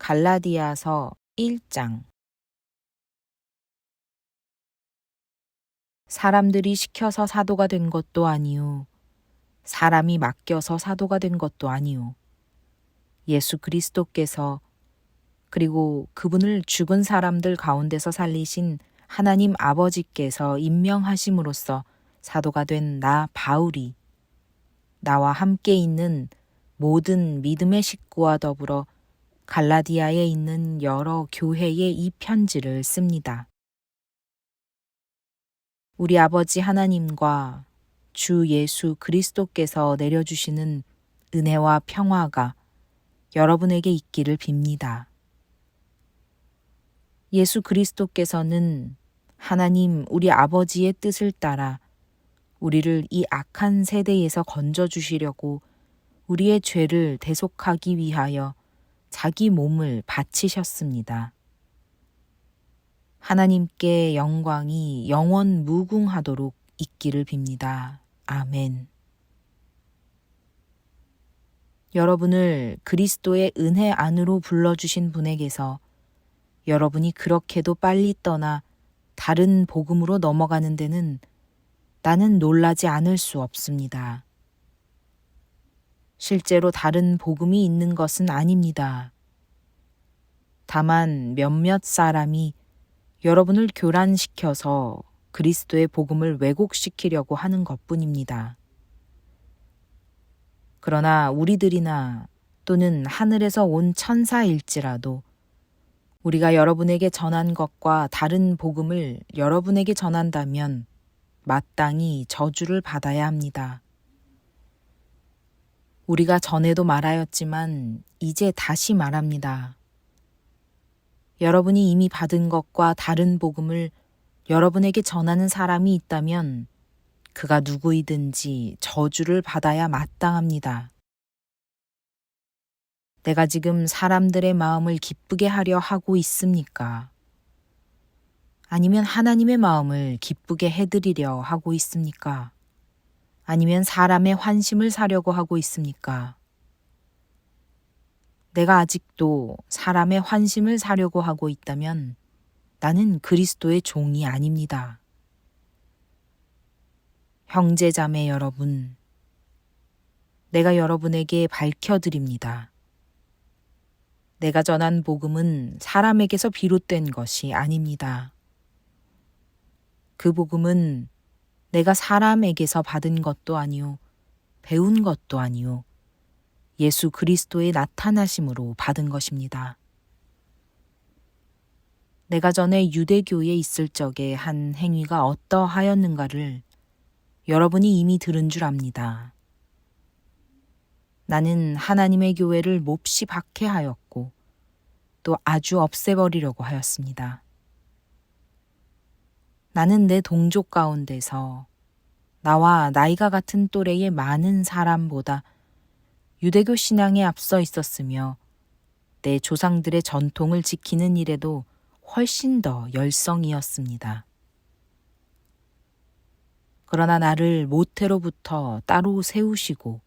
갈라디아서 1장. 사람들이 시켜서 사도가 된 것도 아니요 사람이 맡겨서 사도가 된 것도 아니요 예수 그리스도께서 그리고 그분을 죽은 사람들 가운데서 살리신 하나님 아버지께서 임명하심으로써 사도가 된 나 바울이 나와 함께 있는 모든 믿음의 식구와 더불어 갈라디아에 있는 여러 교회에 이 편지를 씁니다. 우리 아버지 하나님과 주 예수 그리스도께서 내려주시는 은혜와 평화가 여러분에게 있기를 빕니다. 예수 그리스도께서는 하나님 우리 아버지의 뜻을 따라 우리를 이 악한 세대에서 건져주시려고 우리의 죄를 대속하기 위하여 자기 몸을 바치셨습니다. 하나님께 영광이 영원 무궁하도록 있기를 빕니다. 아멘. 여러분을 그리스도의 은혜 안으로 불러주신 분에게서 여러분이 그렇게도 빨리 떠나 다른 복음으로 넘어가는 데는 나는 놀라지 않을 수 없습니다. 실제로 다른 복음이 있는 것은 아닙니다. 다만 몇몇 사람이 여러분을 교란시켜서 그리스도의 복음을 왜곡시키려고 하는 것뿐입니다. 그러나 우리들이나 또는 하늘에서 온 천사일지라도 우리가 여러분에게 전한 것과 다른 복음을 여러분에게 전한다면 마땅히 저주를 받아야 합니다. 우리가 전에도 말하였지만 이제 다시 말합니다. 여러분이 이미 받은 것과 다른 복음을 여러분에게 전하는 사람이 있다면 그가 누구이든지 저주를 받아야 마땅합니다. 내가 지금 사람들의 마음을 기쁘게 하려 하고 있습니까? 아니면 하나님의 마음을 기쁘게 해드리려 하고 있습니까? 아니면 사람의 환심을 사려고 하고 있습니까? 내가 아직도 사람의 환심을 사려고 하고 있다면 나는 그리스도의 종이 아닙니다. 형제자매 여러분, 내가 여러분에게 밝혀드립니다. 내가 전한 복음은 사람에게서 비롯된 것이 아닙니다. 그 복음은 내가 사람에게서 받은 것도 아니요 배운 것도 아니요 예수 그리스도의 나타나심으로 받은 것입니다. 내가 전에 유대교에 있을 적에 한 행위가 어떠하였는가를 여러분이 이미 들은 줄 압니다. 나는 하나님의 교회를 몹시 박해하였고 또 아주 없애버리려고 하였습니다. 나는 내 동족 가운데서 나와 나이가 같은 또래의 많은 사람보다 유대교 신앙에 앞서 있었으며 내 조상들의 전통을 지키는 일에도 훨씬 더 열성이었습니다. 그러나 나를 모태로부터 따로 세우시고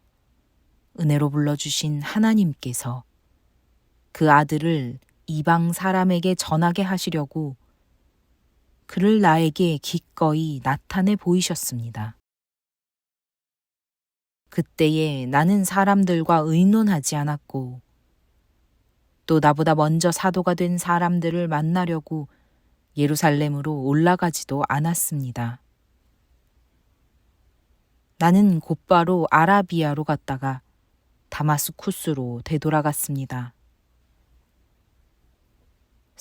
은혜로 불러주신 하나님께서 그 아들을 이방 사람에게 전하게 하시려고 그를 나에게 기꺼이 나타내 보이셨습니다. 그때에 나는 사람들과 의논하지 않았고 또 나보다 먼저 사도가 된 사람들을 만나려고 예루살렘으로 올라가지도 않았습니다. 나는 곧바로 아라비아로 갔다가 다마스쿠스로 되돌아갔습니다.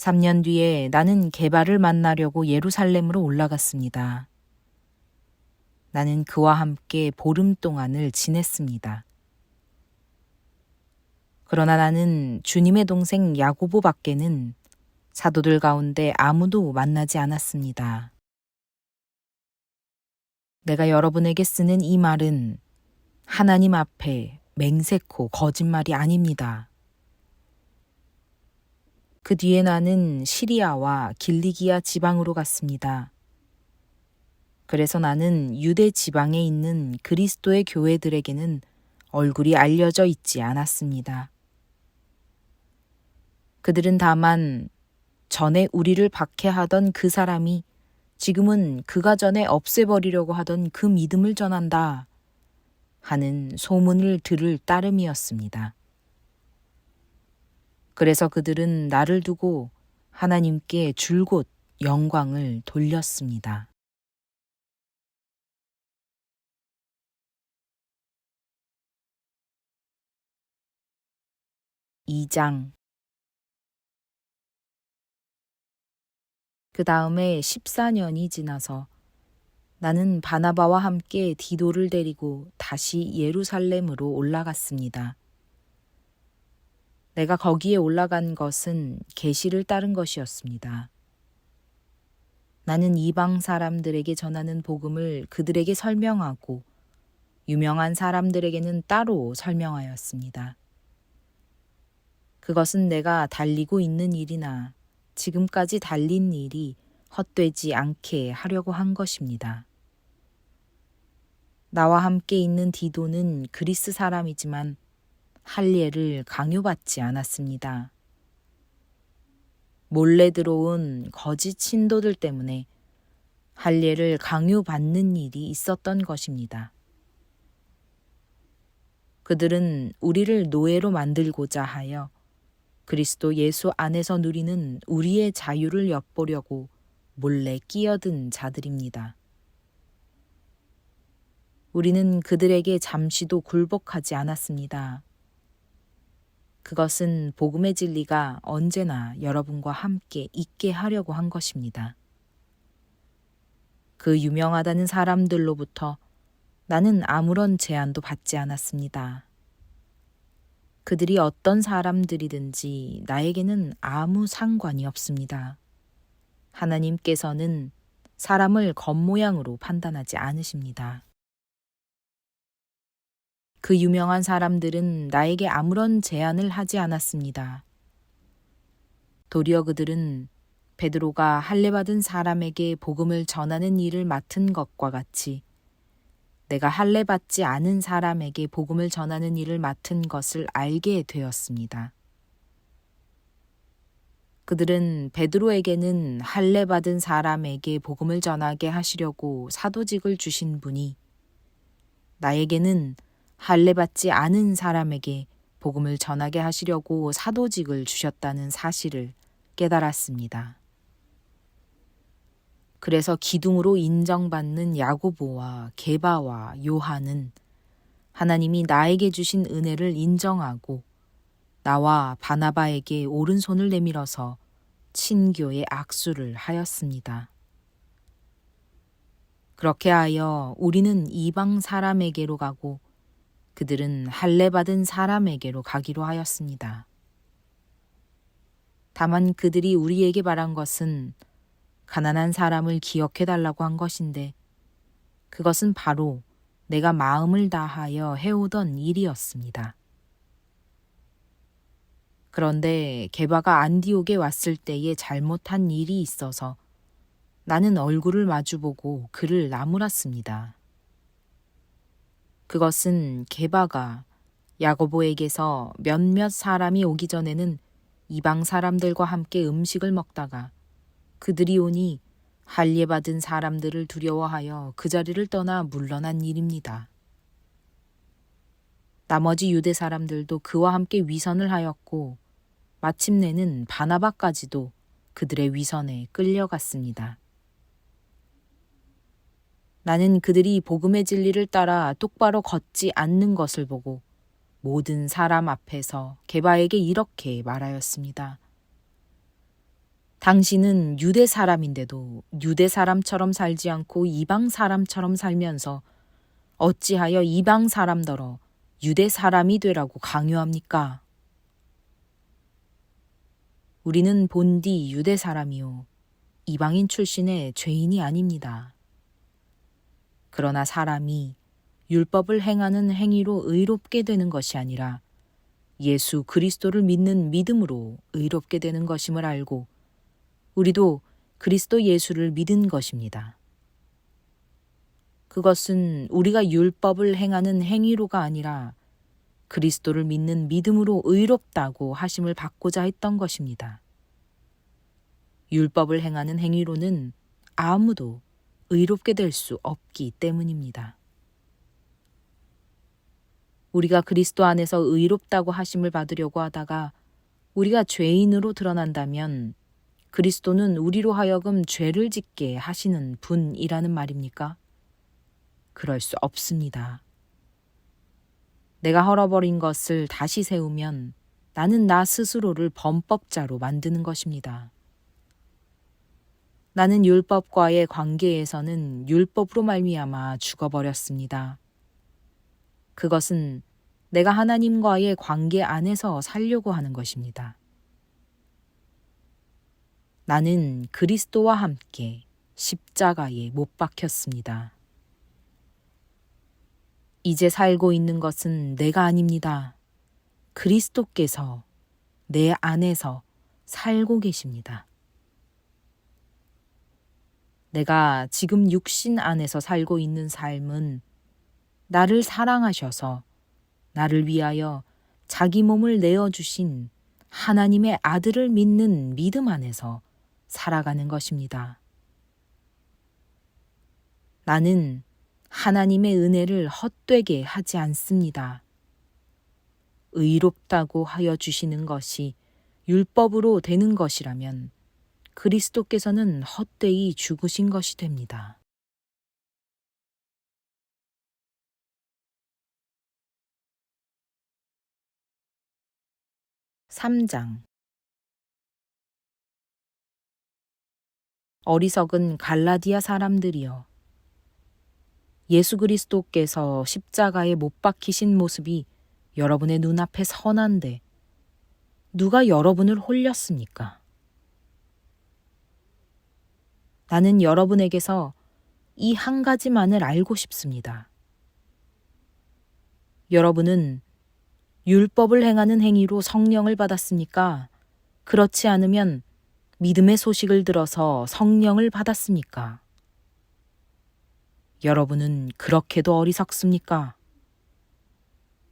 3년 뒤에 나는 게바를 만나려고 예루살렘으로 올라갔습니다. 나는 그와 함께 보름 동안을 지냈습니다. 그러나 나는 주님의 동생 야고보 밖에는 사도들 가운데 아무도 만나지 않았습니다. 내가 여러분에게 쓰는 이 말은 하나님 앞에 맹세코 거짓말이 아닙니다. 그 뒤에 나는 시리아와 길리기아 지방으로 갔습니다. 그래서 나는 유대 지방에 있는 그리스도의 교회들에게는 얼굴이 알려져 있지 않았습니다. 그들은 다만 전에 우리를 박해하던 그 사람이 지금은 그가 전에 없애버리려고 하던 그 믿음을 전한다 하는 소문을 들을 따름이었습니다. 그래서 그들은 나를 두고 하나님께 줄곧 영광을 돌렸습니다. 2장. 그 다음에 14년이 지나서 나는 바나바와 함께 디도를 데리고 다시 예루살렘으로 올라갔습니다. 내가 거기에 올라간 것은 계시를 따른 것이었습니다. 나는 이방 사람들에게 전하는 복음을 그들에게 설명하고 유명한 사람들에게는 따로 설명하였습니다. 그것은 내가 달리고 있는 일이나 지금까지 달린 일이 헛되지 않게 하려고 한 것입니다. 나와 함께 있는 디도는 그리스 사람이지만 할례를 강요받지 않았습니다. 몰래 들어온 거짓 신도들 때문에 할례를 강요받는 일이 있었던 것입니다. 그들은 우리를 노예로 만들고자 하여 그리스도 예수 안에서 누리는 우리의 자유를 엿보려고 몰래 끼어든 자들입니다. 우리는 그들에게 잠시도 굴복하지 않았습니다. 그것은 복음의 진리가 언제나 여러분과 함께 있게 하려고 한 것입니다. 그 유명하다는 사람들로부터 나는 아무런 제한도 받지 않았습니다. 그들이 어떤 사람들이든지 나에게는 아무 상관이 없습니다. 하나님께서는 사람을 겉모양으로 판단하지 않으십니다. 그 유명한 사람들은 나에게 아무런 제한을 하지 않았습니다. 도리어 그들은 베드로가 할례받은 사람에게 복음을 전하는 일을 맡은 것과 같이 내가 할례받지 않은 사람에게 복음을 전하는 일을 맡은 것을 알게 되었습니다. 그들은 베드로에게는 할례받은 사람에게 복음을 전하게 하시려고 사도직을 주신 분이 나에게는 할례받지 않은 사람에게 복음을 전하게 하시려고 사도직을 주셨다는 사실을 깨달았습니다. 그래서 기둥으로 인정받는 야고보와 게바와 요한은 하나님이 나에게 주신 은혜를 인정하고 나와 바나바에게 오른손을 내밀어서 친교의 악수를 하였습니다. 그렇게 하여 우리는 이방 사람에게로 가고 그들은 할례받은 사람에게로 가기로 하였습니다. 다만 그들이 우리에게 바란 것은 가난한 사람을 기억해달라고 한 것인데 그것은 바로 내가 마음을 다하여 해오던 일이었습니다. 그런데 게바가 안디옥에 왔을 때에 잘못한 일이 있어서 나는 얼굴을 마주보고 그를 나무랐습니다. 그것은 게바가 야고보에게서 몇몇 사람이 오기 전에는 이방 사람들과 함께 음식을 먹다가 그들이 오니 할례받은 사람들을 두려워하여 그 자리를 떠나 물러난 일입니다. 나머지 유대 사람들도 그와 함께 위선을 하였고 마침내는 바나바까지도 그들의 위선에 끌려갔습니다. 나는 그들이 복음의 진리를 따라 똑바로 걷지 않는 것을 보고 모든 사람 앞에서 게바에게 이렇게 말하였습니다. 당신은 유대 사람인데도 유대 사람처럼 살지 않고 이방 사람처럼 살면서 어찌하여 이방 사람더러 유대 사람이 되라고 강요합니까? 우리는 본디 유대 사람이요 이방인 출신의 죄인이 아닙니다. 그러나 사람이 율법을 행하는 행위로 의롭게 되는 것이 아니라 예수 그리스도를 믿는 믿음으로 의롭게 되는 것임을 알고 우리도 그리스도 예수를 믿은 것입니다. 그것은 우리가 율법을 행하는 행위로가 아니라 그리스도를 믿는 믿음으로 의롭다고 하심을 받고자 했던 것입니다. 율법을 행하는 행위로는 아무도 의롭게 될 수 없기 때문입니다. 우리가 그리스도 안에서 의롭다고 하심을 받으려고 하다가 우리가 죄인으로 드러난다면 그리스도는 우리로 하여금 죄를 짓게 하시는 분이라는 말입니까? 그럴 수 없습니다. 내가 헐어버린 것을 다시 세우면 나는 나 스스로를 범법자로 만드는 것입니다. 나는 율법과의 관계에서는 율법으로 말미암아 죽어버렸습니다. 그것은 내가 하나님과의 관계 안에서 살려고 하는 것입니다. 나는 그리스도와 함께 십자가에 못 박혔습니다. 이제 살고 있는 것은 내가 아닙니다. 그리스도께서 내 안에서 살고 계십니다. 내가 지금 육신 안에서 살고 있는 삶은 나를 사랑하셔서 나를 위하여 자기 몸을 내어주신 하나님의 아들을 믿는 믿음 안에서 살아가는 것입니다. 나는 하나님의 은혜를 헛되게 하지 않습니다. 의롭다고 하여 주시는 것이 율법으로 되는 것이라면 그리스도께서는 헛되이 죽으신 것이 됩니다. 3장 어리석은 갈라디아 사람들이여, 예수 그리스도께서 십자가에 못 박히신 모습이 여러분의 눈앞에 선한데 누가 여러분을 홀렸습니까? 나는 여러분에게서 이 한 가지만을 알고 싶습니다. 여러분은 율법을 행하는 행위로 성령을 받았습니까? 그렇지 않으면 믿음의 소식을 들어서 성령을 받았습니까? 여러분은 그렇게도 어리석습니까?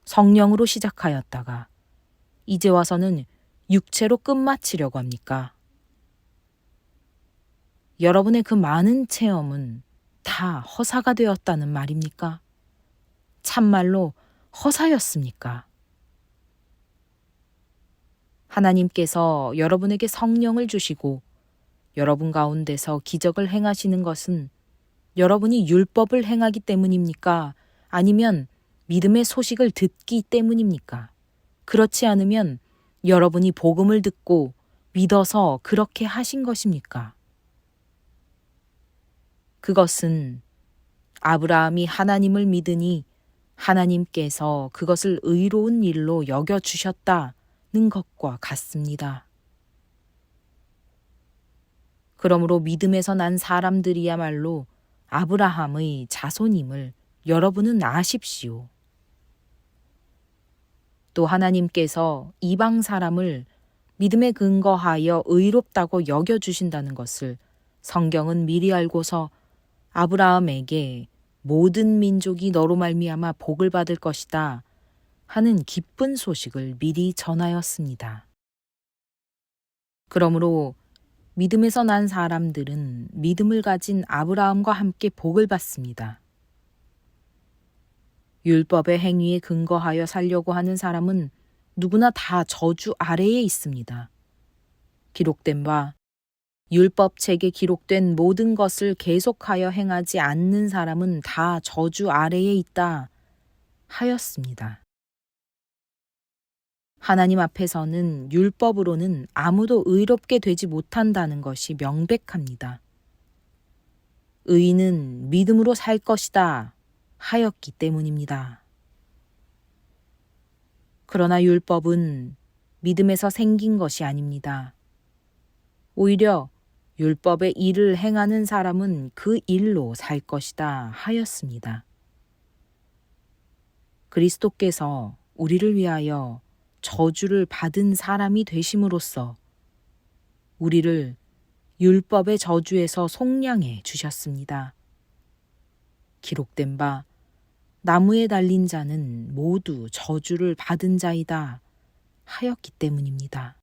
성령으로 시작하였다가 이제 와서는 육체로 끝마치려고 합니까? 여러분의 그 많은 체험은 다 허사가 되었다는 말입니까? 참말로 허사였습니까? 하나님께서 여러분에게 성령을 주시고 여러분 가운데서 기적을 행하시는 것은 여러분이 율법을 행하기 때문입니까? 아니면 믿음의 소식을 듣기 때문입니까? 그렇지 않으면 여러분이 복음을 듣고 믿어서 그렇게 하신 것입니까? 그것은 아브라함이 하나님을 믿으니 하나님께서 그것을 의로운 일로 여겨주셨다는 것과 같습니다. 그러므로 믿음에서 난 사람들이야말로 아브라함의 자손임을 여러분은 아십시오. 또 하나님께서 이방 사람을 믿음에 근거하여 의롭다고 여겨주신다는 것을 성경은 미리 알고서 아브라함에게 모든 민족이 너로 말미암아 복을 받을 것이다 하는 기쁜 소식을 미리 전하였습니다. 그러므로 믿음에서 난 사람들은 믿음을 가진 아브라함과 함께 복을 받습니다. 율법의 행위에 근거하여 살려고 하는 사람은 누구나 다 저주 아래에 있습니다. 기록된 바 율법책에 기록된 모든 것을 계속하여 행하지 않는 사람은 다 저주 아래에 있다 하였습니다. 하나님 앞에서는 율법으로는 아무도 의롭게 되지 못한다는 것이 명백합니다. 의인은 믿음으로 살 것이다 하였기 때문입니다. 그러나 율법은 믿음에서 생긴 것이 아닙니다. 오히려 율법의 일을 행하는 사람은 그 일로 살 것이다 하였습니다. 그리스도께서 우리를 위하여 저주를 받은 사람이 되심으로써 우리를 율법의 저주에서 속량해 주셨습니다. 기록된 바 나무에 달린 자는 모두 저주를 받은 자이다 하였기 때문입니다.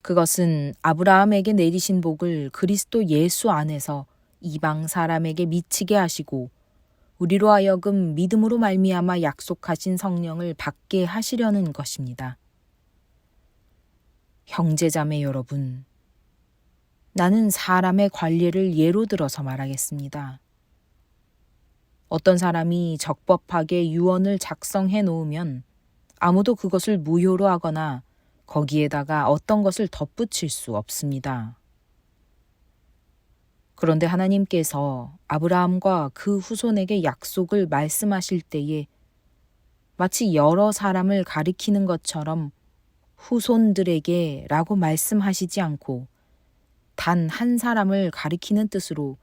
그것은 아브라함에게 내리신 복을 그리스도 예수 안에서 이방 사람에게 미치게 하시고 우리로 하여금 믿음으로 말미암아 약속하신 성령을 받게 하시려는 것입니다. 형제자매 여러분, 나는 사람의 관례를 예로 들어서 말하겠습니다. 어떤 사람이 적법하게 유언을 작성해 놓으면 아무도 그것을 무효로 하거나 거기에다가 어떤 것을 덧붙일 수 없습니다. 그런데 하나님께서 아브라함과 그 후손에게 약속을 말씀하실 때에 마치 여러 사람을 가리키는 것처럼 후손들에게 라고 말씀하시지 않고 단 한 사람을 가리키는 뜻으로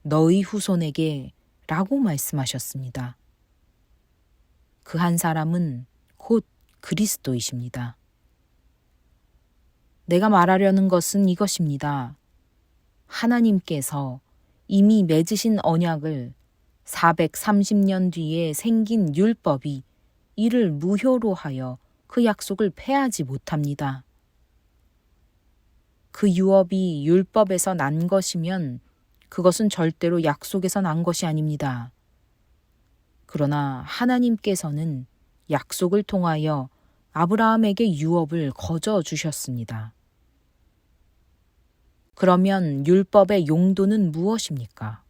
너희 후손에게 라고 말씀하셨습니다. 그 한 사람은 곧 그리스도이십니다. 내가 말하려는 것은 이것입니다. 하나님께서 이미 맺으신 언약을 430년 뒤에 생긴 율법이 이를 무효로 하여 그 약속을 폐하지 못합니다. 그 유업이 율법에서 난 것이면 그것은 절대로 약속에서 난 것이 아닙니다. 그러나 하나님께서는 약속을 통하여 아브라함에게 유업을 거저 주셨습니다. 그러면 율법의 용도는 무엇입니까?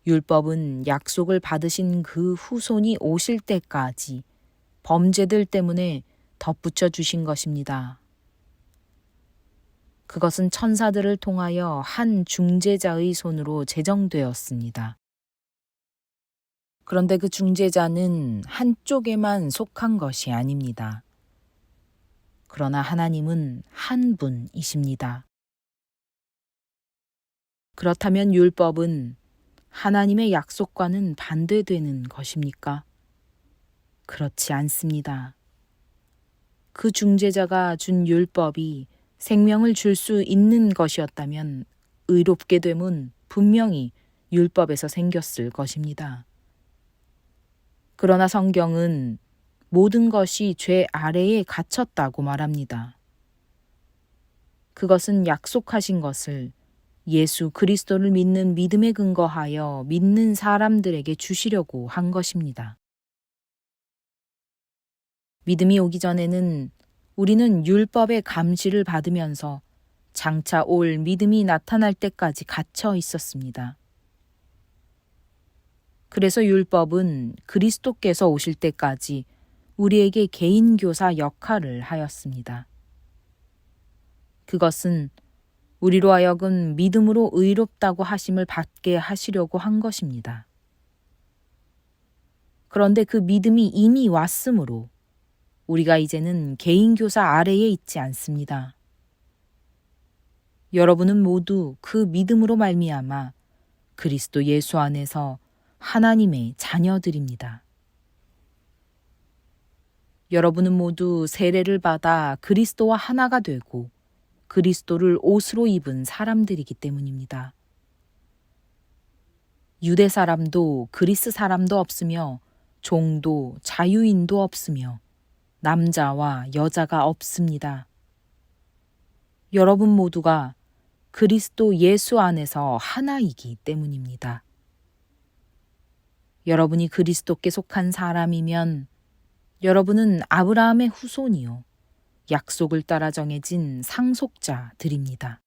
율법은 약속을 받으신 그 후손이 오실 때까지 범죄들 때문에 덧붙여 주신 것입니다. 그것은 천사들을 통하여 한 중재자의 손으로 제정되었습니다. 그런데 그 중재자는 한쪽에만 속한 것이 아닙니다. 그러나 하나님은 한 분이십니다. 그렇다면 율법은 하나님의 약속과는 반대되는 것입니까? 그렇지 않습니다. 그 중재자가 준 율법이 생명을 줄 수 있는 것이었다면 의롭게 됨은 분명히 율법에서 생겼을 것입니다. 그러나 성경은 모든 것이 죄 아래에 갇혔다고 말합니다. 그것은 약속하신 것을 예수 그리스도를 믿는 믿음에 근거하여 믿는 사람들에게 주시려고 한 것입니다. 믿음이 오기 전에는 우리는 율법의 감시를 받으면서 장차 올 믿음이 나타날 때까지 갇혀 있었습니다. 그래서 율법은 그리스도께서 오실 때까지 우리에게 개인교사 역할을 하였습니다. 그것은 우리로 하여금 믿음으로 의롭다고 하심을 받게 하시려고 한 것입니다. 그런데 그 믿음이 이미 왔으므로 우리가 이제는 개인교사 아래에 있지 않습니다. 여러분은 모두 그 믿음으로 말미암아 그리스도 예수 안에서 하나님의 자녀들입니다. 여러분은 모두 세례를 받아 그리스도와 하나가 되고 그리스도를 옷으로 입은 사람들이기 때문입니다. 유대 사람도 그리스 사람도 없으며 종도 자유인도 없으며 남자와 여자가 없습니다. 여러분 모두가 그리스도 예수 안에서 하나이기 때문입니다. 여러분이 그리스도께 속한 사람이면 여러분은 아브라함의 후손이요 약속을 따라 정해진 상속자들입니다.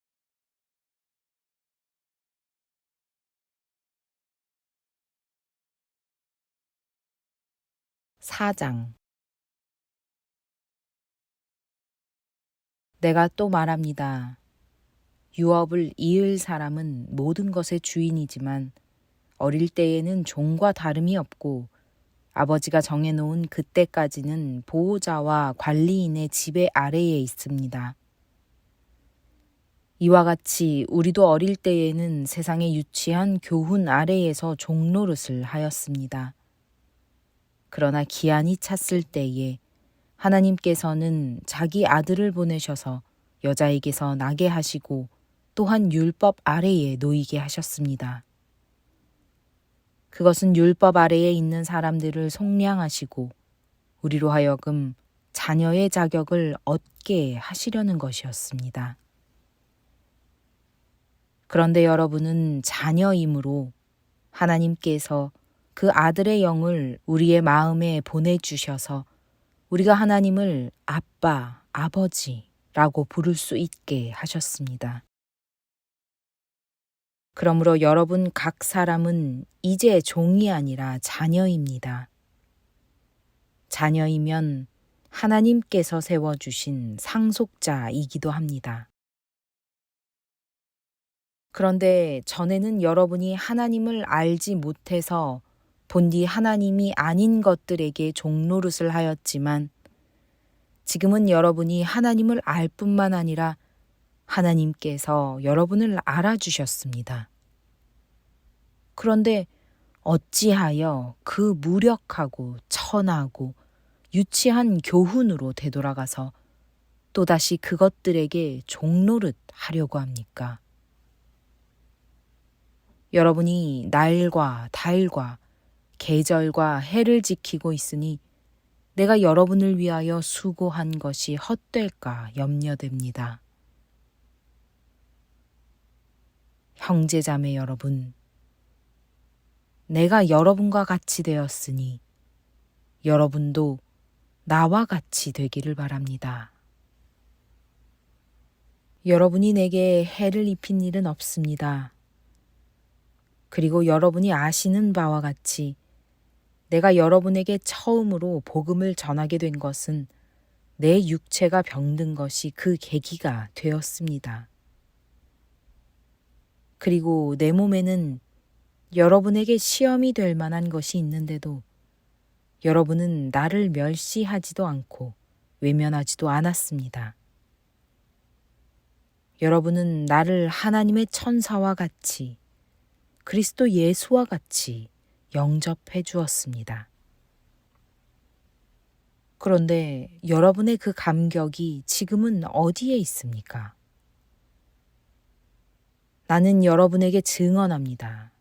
4장 내가 또 말합니다. 유업을 이을 사람은 모든 것의 주인이지만 어릴 때에는 종과 다름이 없고 아버지가 정해놓은 그때까지는 보호자와 관리인의 지배 아래에 있습니다. 이와 같이 우리도 어릴 때에는 세상에 유치한 교훈 아래에서 종노릇을 하였습니다. 그러나 기한이 찼을 때에 하나님께서는 자기 아들을 보내셔서 여자에게서 나게 하시고 또한 율법 아래에 놓이게 하셨습니다. 그것은 율법 아래에 있는 사람들을 속량하시고 우리로 하여금 자녀의 자격을 얻게 하시려는 것이었습니다. 그런데 여러분은 자녀이므로 하나님께서 그 아들의 영을 우리의 마음에 보내주셔서 우리가 하나님을 아빠, 아버지라고 부를 수 있게 하셨습니다. 그러므로 여러분 각 사람은 이제 종이 아니라 자녀입니다. 자녀이면 하나님께서 세워주신 상속자이기도 합니다. 그런데 전에는 여러분이 하나님을 알지 못해서 본디 하나님이 아닌 것들에게 종노릇을 하였지만 지금은 여러분이 하나님을 알 뿐만 아니라 하나님께서 여러분을 알아주셨습니다. 그런데 어찌하여 그 무력하고 천하고 유치한 교훈으로 되돌아가서 또다시 그것들에게 종노릇 하려고 합니까? 여러분이 날과 달과 계절과 해를 지키고 있으니 내가 여러분을 위하여 수고한 것이 헛될까 염려됩니다. 형제자매 여러분, 내가 여러분과 같이 되었으니 여러분도 나와 같이 되기를 바랍니다. 여러분이 내게 해를 입힌 일은 없습니다. 그리고 여러분이 아시는 바와 같이 내가 여러분에게 처음으로 복음을 전하게 된 것은 내 육체가 병든 것이 그 계기가 되었습니다. 그리고 내 몸에는 여러분에게 시험이 될 만한 것이 있는데도 여러분은 나를 멸시하지도 않고 외면하지도 않았습니다. 여러분은 나를 하나님의 천사와 같이 그리스도 예수와 같이 영접해 주었습니다. 그런데 여러분의 그 감격이 지금은 어디에 있습니까? 나는 여러분에게 증언합니다.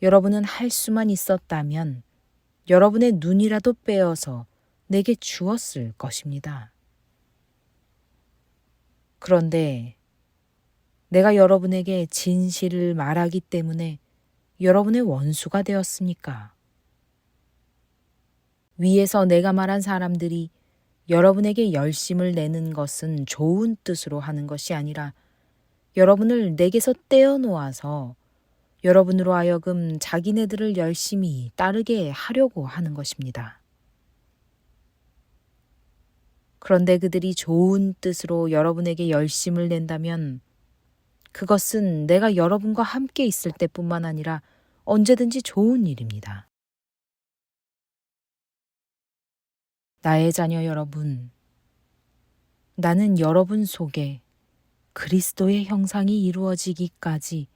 여러분은 할 수만 있었다면 여러분의 눈이라도 빼어서 내게 주었을 것입니다. 그런데 내가 여러분에게 진실을 말하기 때문에 여러분의 원수가 되었습니까? 위에서 내가 말한 사람들이 여러분에게 열심을 내는 것은 좋은 뜻으로 하는 것이 아니라 여러분을 내게서 떼어놓아서 여러분으로 하여금 자기네들을 열심히 따르게 하려고 하는 것입니다. 그런데 그들이 좋은 뜻으로 여러분에게 열심을 낸다면 그것은 내가 여러분과 함께 있을 때뿐만 아니라 언제든지 좋은 일입니다. 나의 자녀 여러분, 나는 여러분 속에 그리스도의 형상이 이루어지기까지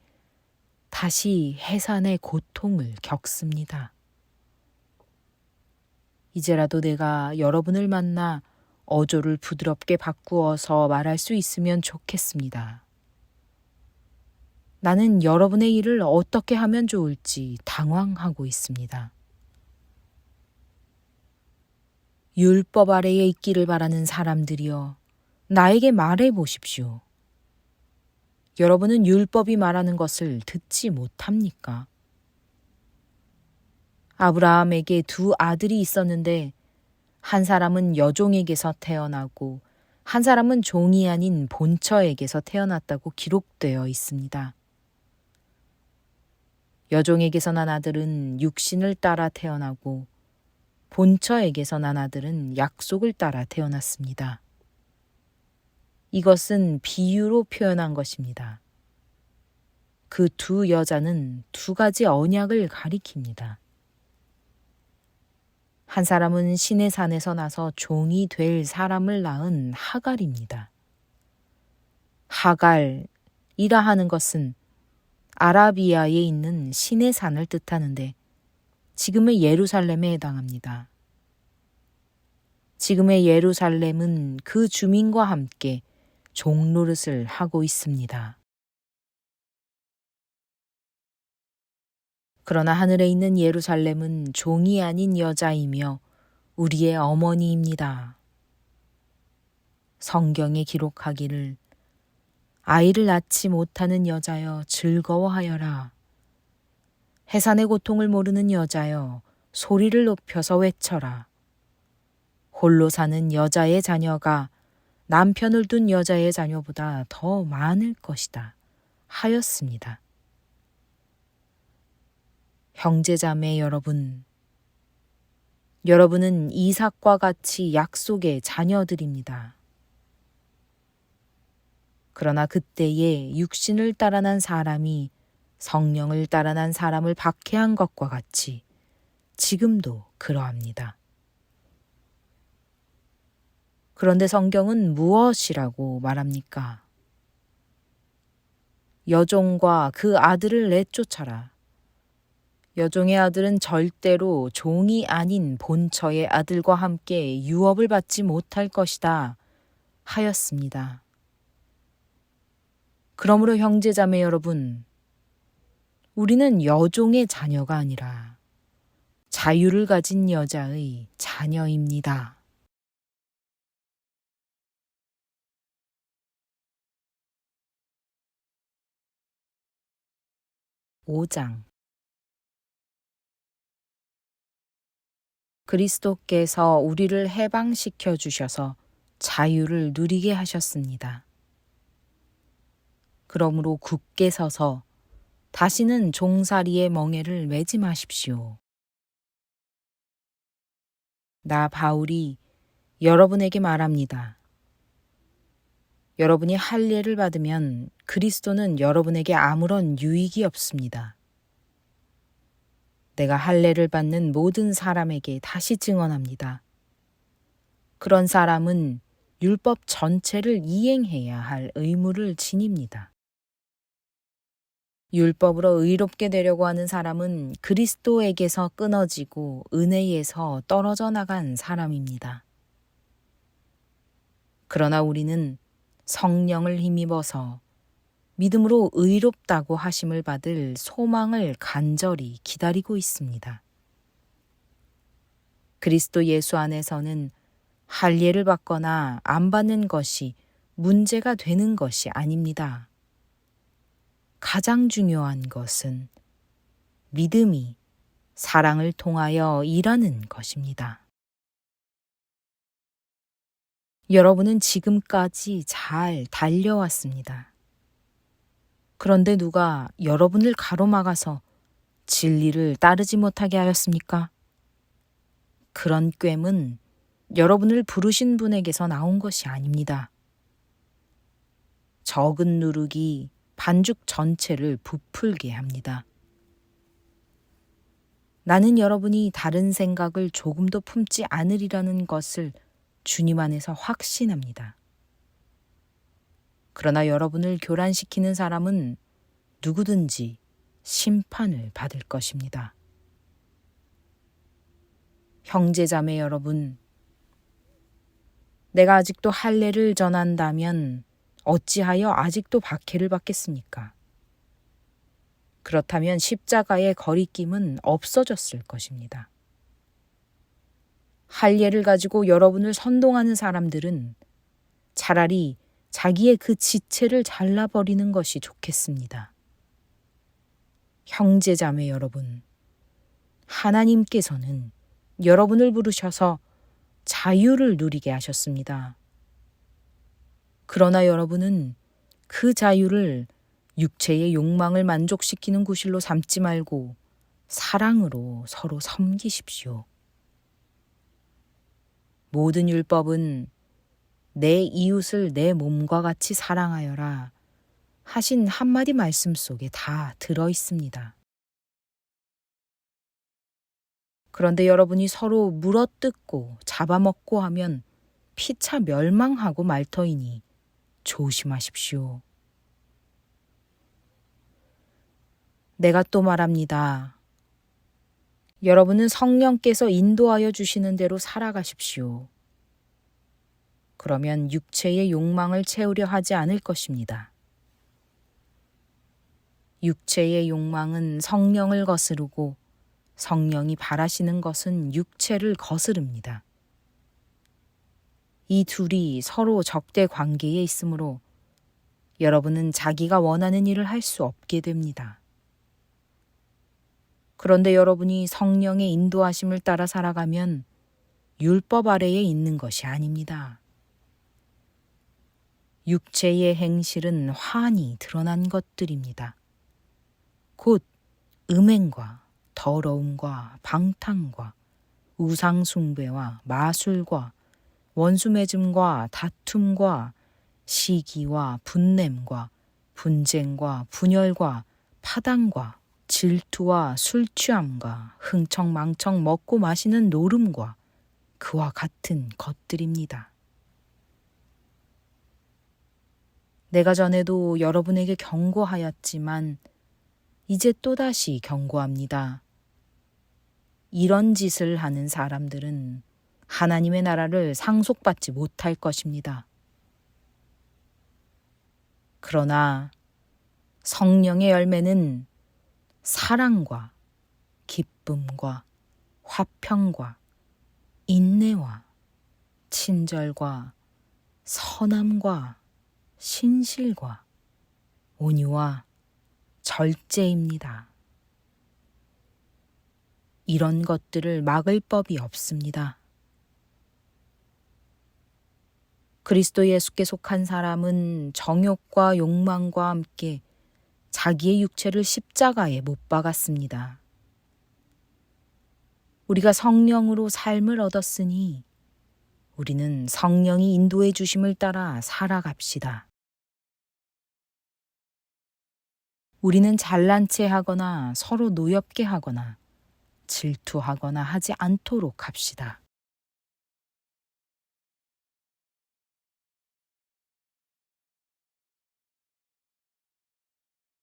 다시 해산의 고통을 겪습니다. 이제라도 내가 여러분을 만나 어조를 부드럽게 바꾸어서 말할 수 있으면 좋겠습니다. 나는 여러분의 일을 어떻게 하면 좋을지 당황하고 있습니다. 율법 아래에 있기를 바라는 사람들이여, 나에게 말해 보십시오. 여러분은 율법이 말하는 것을 듣지 못합니까? 아브라함에게 두 아들이 있었는데 한 사람은 여종에게서 태어나고 한 사람은 종이 아닌 본처에게서 태어났다고 기록되어 있습니다. 여종에게서 난 아들은 육신을 따라 태어나고 본처에게서 난 아들은 약속을 따라 태어났습니다. 이것은 비유로 표현한 것입니다. 그 두 여자는 두 가지 언약을 가리킵니다. 한 사람은 시내 산에서 나서 종이 될 사람을 낳은 하갈입니다. 하갈이라 하는 것은 아라비아에 있는 시내 산을 뜻하는데 지금의 예루살렘에 해당합니다. 지금의 예루살렘은 그 주민과 함께 종노릇을 하고 있습니다. 그러나 하늘에 있는 예루살렘은 종이 아닌 여자이며 우리의 어머니입니다. 성경에 기록하기를 아이를 낳지 못하는 여자여 즐거워하여라. 해산의 고통을 모르는 여자여 소리를 높여서 외쳐라. 홀로 사는 여자의 자녀가 남편을 둔 여자의 자녀보다 더 많을 것이다 하였습니다. 형제자매 여러분, 여러분은 이삭과 같이 약속의 자녀들입니다. 그러나 그때에 육신을 따라난 사람이 성령을 따라난 사람을 박해한 것과 같이 지금도 그러합니다. 그런데 성경은 무엇이라고 말합니까? 여종과 그 아들을 내쫓아라. 여종의 아들은 절대로 종이 아닌 본처의 아들과 함께 유업을 받지 못할 것이다 하였습니다. 그러므로 형제자매 여러분, 우리는 여종의 자녀가 아니라 자유를 가진 여자의 자녀입니다. 5장 그리스도께서 우리를 해방시켜 주셔서 자유를 누리게 하셨습니다. 그러므로 굳게 서서 다시는 종살이의 멍에를 매지 마십시오. 나 바울이 여러분에게 말합니다. 여러분이 할례를 받으면 그리스도는 여러분에게 아무런 유익이 없습니다. 내가 할례를 받는 모든 사람에게 다시 증언합니다. 그런 사람은 율법 전체를 이행해야 할 의무를 지닙니다. 율법으로 의롭게 되려고 하는 사람은 그리스도에게서 끊어지고 은혜에서 떨어져 나간 사람입니다. 그러나 우리는 성령을 힘입어서 믿음으로 의롭다고 하심을 받을 소망을 간절히 기다리고 있습니다. 그리스도 예수 안에서는 할례를 받거나 안 받는 것이 문제가 되는 것이 아닙니다. 가장 중요한 것은 믿음이 사랑을 통하여 일하는 것입니다. 여러분은 지금까지 잘 달려왔습니다. 그런데 누가 여러분을 가로막아서 진리를 따르지 못하게 하였습니까? 그런 꾀은 여러분을 부르신 분에게서 나온 것이 아닙니다. 적은 누룩이 반죽 전체를 부풀게 합니다. 나는 여러분이 다른 생각을 조금도 품지 않으리라는 것을 주님 안에서 확신합니다. 그러나 여러분을 교란시키는 사람은 누구든지 심판을 받을 것입니다. 형제자매 여러분, 내가 아직도 할례를 전한다면 어찌하여 아직도 박해를 받겠습니까? 그렇다면 십자가의 거리낌은 없어졌을 것입니다. 할례를 가지고 여러분을 선동하는 사람들은 차라리 자기의 그 지체를 잘라버리는 것이 좋겠습니다. 형제자매 여러분, 하나님께서는 여러분을 부르셔서 자유를 누리게 하셨습니다. 그러나 여러분은 그 자유를 육체의 욕망을 만족시키는 구실로 삼지 말고 사랑으로 서로 섬기십시오. 모든 율법은 내 이웃을 내 몸과 같이 사랑하여라 하신 한마디 말씀 속에 다 들어 있습니다. 그런데 여러분이 서로 물어뜯고 잡아먹고 하면 피차 멸망하고 말 터이니 조심하십시오. 내가 또 말합니다. 여러분은 성령께서 인도하여 주시는 대로 살아가십시오. 그러면 육체의 욕망을 채우려 하지 않을 것입니다. 육체의 욕망은 성령을 거스르고 성령이 바라시는 것은 육체를 거스릅니다. 이 둘이 서로 적대 관계에 있으므로 여러분은 자기가 원하는 일을 할 수 없게 됩니다. 그런데 여러분이 성령의 인도하심을 따라 살아가면 율법 아래에 있는 것이 아닙니다. 육체의 행실은 환히 드러난 것들입니다. 곧 음행과 더러움과 방탕과 우상숭배와 마술과 원수맺음과 다툼과 시기와 분냄과 분쟁과 분열과 파당과 질투와 술취함과 흥청망청 먹고 마시는 노름과 그와 같은 것들입니다. 내가 전에도 여러분에게 경고하였지만 이제 또다시 경고합니다. 이런 짓을 하는 사람들은 하나님의 나라를 상속받지 못할 것입니다. 그러나 성령의 열매는 사랑과 기쁨과 화평과 인내와 친절과 선함과 신실과 온유와 절제입니다. 이런 것들을 막을 법이 없습니다. 그리스도 예수께 속한 사람은 정욕과 욕망과 함께 자기의 육체를 십자가에 못 박았습니다. 우리가 성령으로 삶을 얻었으니 우리는 성령이 인도해 주심을 따라 살아갑시다. 우리는 잘난 체 하거나 서로 노엽게 하거나 질투하거나 하지 않도록 합시다.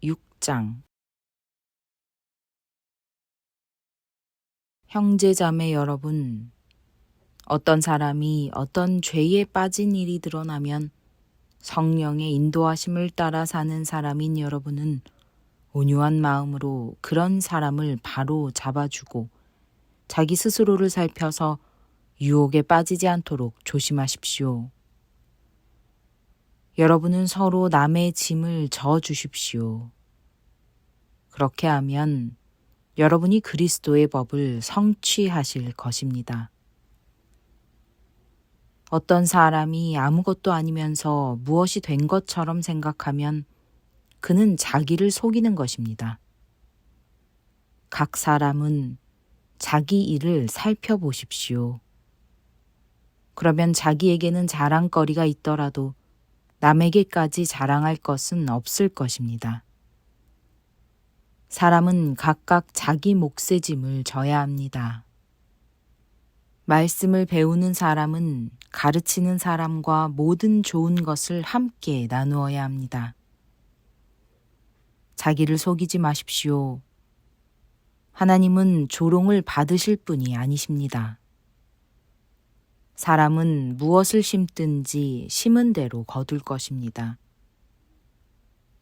6장 형제자매 여러분, 어떤 사람이 어떤 죄에 빠진 일이 드러나면 성령의 인도하심을 따라 사는 사람인 여러분은 온유한 마음으로 그런 사람을 바로 잡아주고 자기 스스로를 살펴서 유혹에 빠지지 않도록 조심하십시오. 여러분은 서로 남의 짐을 져주십시오. 그렇게 하면 여러분이 그리스도의 법을 성취하실 것입니다. 어떤 사람이 아무것도 아니면서 무엇이 된 것처럼 생각하면 그는 자기를 속이는 것입니다. 각 사람은 자기 일을 살펴보십시오. 그러면 자기에게는 자랑거리가 있더라도 남에게까지 자랑할 것은 없을 것입니다. 사람은 각각 자기 몫의 짐을 져야 합니다. 말씀을 배우는 사람은 가르치는 사람과 모든 좋은 것을 함께 나누어야 합니다. 자기를 속이지 마십시오. 하나님은 조롱을 받으실 분이 아니십니다. 사람은 무엇을 심든지 심은 대로 거둘 것입니다.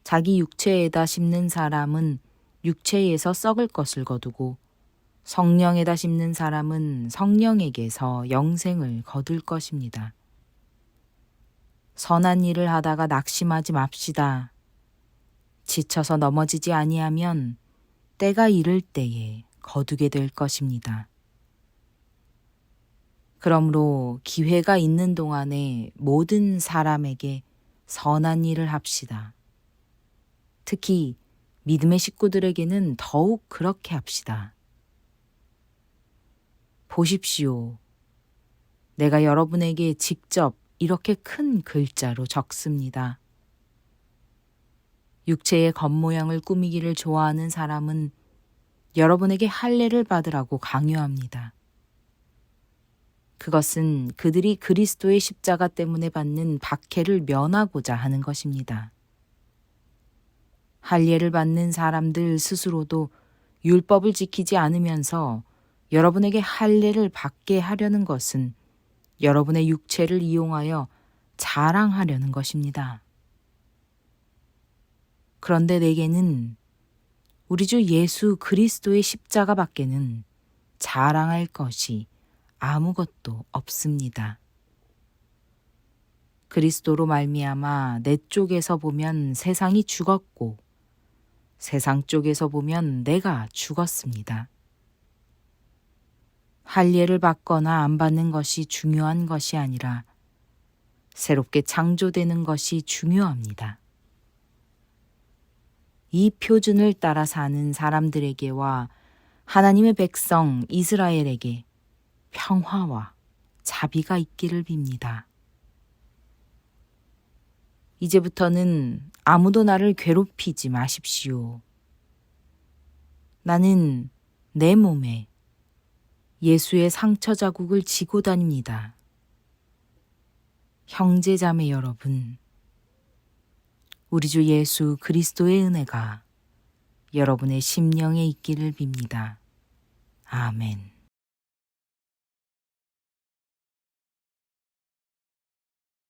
자기 육체에다 심는 사람은 육체에서 썩을 것을 거두고 성령에다 심는 사람은 성령에게서 영생을 거둘 것입니다. 선한 일을 하다가 낙심하지 맙시다. 지쳐서 넘어지지 아니하면 때가 이를 때에 거두게 될 것입니다. 그러므로 기회가 있는 동안에 모든 사람에게 선한 일을 합시다. 특히 믿음의 식구들에게는 더욱 그렇게 합시다. 보십시오. 내가 여러분에게 직접 이렇게 큰 글자로 적습니다. 육체의 겉모양을 꾸미기를 좋아하는 사람은 여러분에게 할례를 받으라고 강요합니다. 그것은 그들이 그리스도의 십자가 때문에 받는 박해를 면하고자 하는 것입니다. 할례를 받는 사람들 스스로도 율법을 지키지 않으면서 여러분에게 할례를 받게 하려는 것은 여러분의 육체를 이용하여 자랑하려는 것입니다. 그런데 내게는 우리 주 예수 그리스도의 십자가 밖에는 자랑할 것이 아무것도 없습니다. 그리스도로 말미암아 내 쪽에서 보면 세상이 죽었고 세상 쪽에서 보면 내가 죽었습니다. 할례를 받거나 안 받는 것이 중요한 것이 아니라 새롭게 창조되는 것이 중요합니다. 이 표준을 따라 사는 사람들에게와 하나님의 백성 이스라엘에게 평화와 자비가 있기를 빕니다. 이제부터는 아무도 나를 괴롭히지 마십시오. 나는 내 몸에 예수의 상처 자국을 지고 다닙니다. 형제자매 여러분, 우리 주 예수 그리스도의 은혜가 여러분의 심령에 있기를 빕니다. 아멘.